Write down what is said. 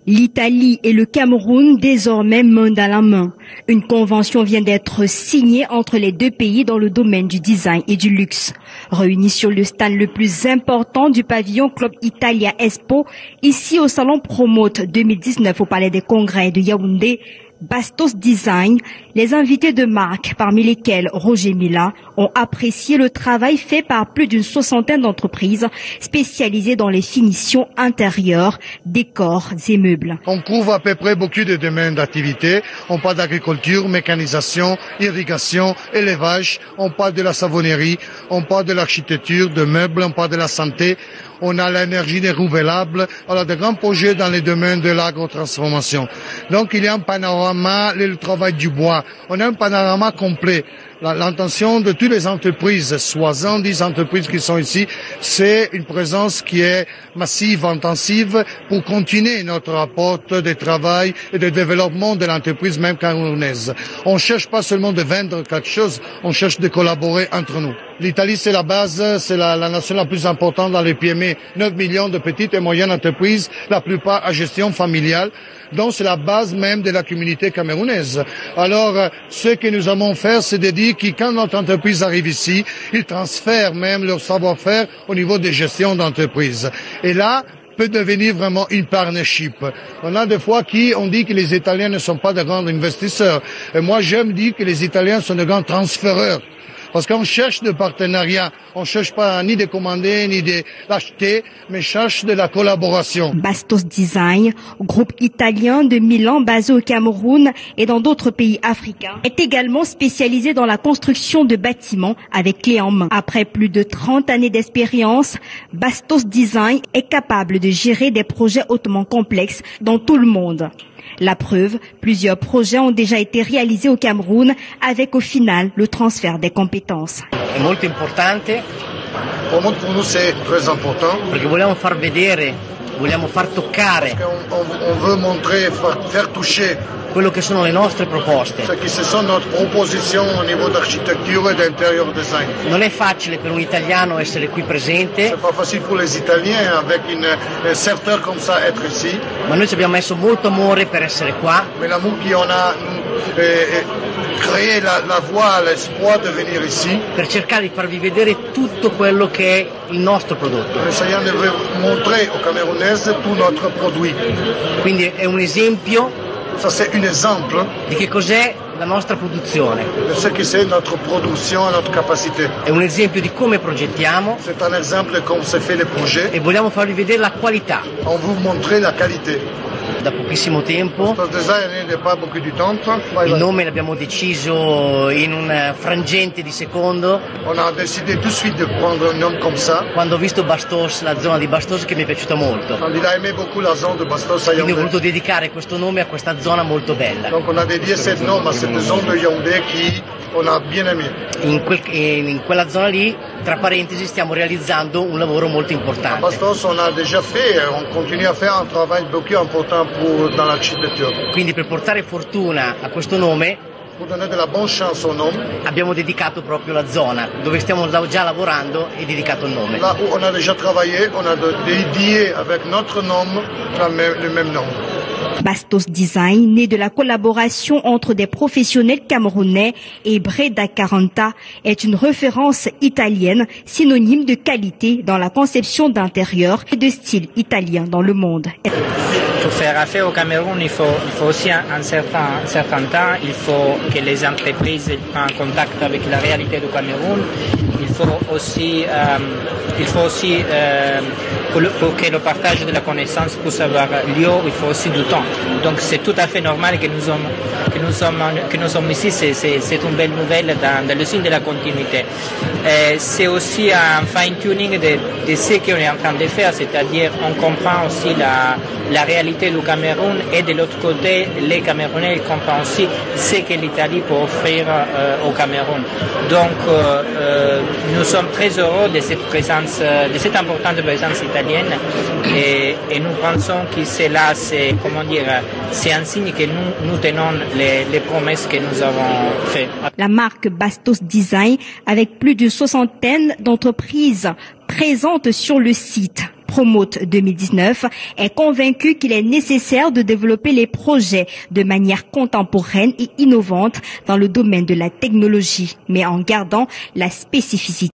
L'Italie et le Cameroun désormais main dans la main. Une convention vient d'être signée entre les deux pays dans le domaine du design et du luxe. Réunis sur le stand le plus important du pavillon Club Italia Expo, ici au salon Promote 2019 au Palais des Congrès de Yaoundé, Bastos Design, les invités de marque, parmi lesquels Roger Mila, ont apprécié le travail fait par plus d'une soixantaine d'entreprises spécialisées dans les finitions intérieures, décors et meubles. On couvre à peu près beaucoup de domaines d'activité. On parle d'agriculture, mécanisation, irrigation, élevage. On parle de la savonnerie, on parle de l'architecture, de meubles, on parle de la santé. On a l'énergie renouvelable, on a de grands projets dans les domaines de l'agrotransformation. Donc il y a un panorama, le travail du bois, on a un panorama complet. L'intention de toutes les entreprises, 70 entreprises qui sont ici, c'est une présence qui est massive, intensive, pour continuer notre rapport de travail et de développement de l'entreprise même camerounaise. On ne cherche pas seulement de vendre quelque chose, on cherche de collaborer entre nous. L'Italie, c'est la base, c'est la nation la plus importante dans les PME. 9 millions de petites et moyennes entreprises, la plupart à gestion familiale. Donc, c'est la base même de la communauté camerounaise. Alors, ce que nous allons faire, c'est de dire que quand notre entreprise arrive ici, ils transfèrent même leur savoir-faire au niveau de gestion d'entreprise. Et là, peut devenir vraiment une partnership. On a des fois on dit que les Italiens ne sont pas de grands investisseurs. Et moi, j'aime dire que les Italiens sont de grands transféreurs. Parce qu'on cherche de partenariat, on ne cherche pas ni de commander, ni de l'acheter, mais cherche de la collaboration. Bastos Design, groupe italien de Milan basé au Cameroun et dans d'autres pays africains, est également spécialisé dans la construction de bâtiments avec clé en main. Après plus de 30 années d'expérience, Bastos Design est capable de gérer des projets hautement complexes dans tout le monde. La preuve, plusieurs projets ont déjà été réalisés au Cameroun avec au final le transfert des compétences. È molto importante. Pour nous, c'est très important. Perché vogliamo far vedere, vogliamo far toccare. On veut montrer, faire toucher. Quello che sono le nostre proposte. Ce sont notre proposition au niveau d'architecture et d'intérieur design. Non è facile per un italiano essere qui presente. C'est pas facile pour les Italiens avec un secteur comme ça être ici. Ma noi ci abbiamo messo molto amore per essere qua. Mais l'amour qu'on a créé la voie, l'espoir de venir ici. Per cercare di farvi vedere tutto quello che è il nostro prodotto. Essayons de montrer aux Camerounais tout notre produit. Quindi è un esempio. Ça c'est un exemple di che cos'è la nostra produzione. De ce que c'est notre production, notre capacité. È un esempio di come progettiamo. C'est un exemple de comment se fait les projets. E vogliamo farvi vedere la qualità. On veut montrer la qualité. Da pochissimo tempo. Il nome l'abbiamo deciso in un frangente di secondo. On a décidé tout de suite de prendre un nom comme ça. Quando ho visto Bastos, la zona di Bastos che mi è piaciuta molto. Il a aimé beaucoup la zone de Bastos à Yaoundé. Quindi ho voluto dedicare questo nome a questa zona molto bella. Donc on a dédié ce nom à cette zone de Yaoundé qui on a bien aimé. In quella zona lì, tra parentesi, stiamo realizzando un lavoro molto importante. À Bastos on a déjà fait, on continue à faire un travail beaucoup important dans l'architecture. Quindi per portare fortuna a questo nome, pour donner de la bonne chance au nom, abbiamo dedicato proprio la zona dove stiamo già lavorando e dedicato il nome. Là où on a déjà travaillé, on a dédié avec notre nom le même nom. Bastos Design, né de la collaboration entre des professionnels camerounais et Breda Caranta, est une référence italienne, synonyme de qualité dans la conception d'intérieur et de style italien dans le monde. Pour faire affaire au Cameroun, il faut aussi un certain temps, il faut que les entreprises prennent contact avec la réalité du Cameroun, il faut aussi pour que le partage de la connaissance puisse avoir lieu, il faut aussi du temps. Donc c'est tout à fait normal que nous sommes ici, c'est une belle nouvelle dans le signe de la continuité. C'est aussi un fine-tuning de ce qu'on est en train de faire, c'est-à-dire on comprend aussi la réalité du Cameroun et de l'autre côté, les Camerounais comprennent aussi ce que l'Italie peut offrir au Cameroun. Donc nous sommes très heureux de cette présence, de cette importante présence italienne et nous pensons que cela, c'est un signe que nous tenons les promesses que nous avons faites. La marque Bastos Design, avec plus d'une soixantaine d'entreprises présentes sur le site, Promote 2019, est convaincu qu'il est nécessaire de développer les projets de manière contemporaine et innovante dans le domaine de la technologie, mais en gardant la spécificité.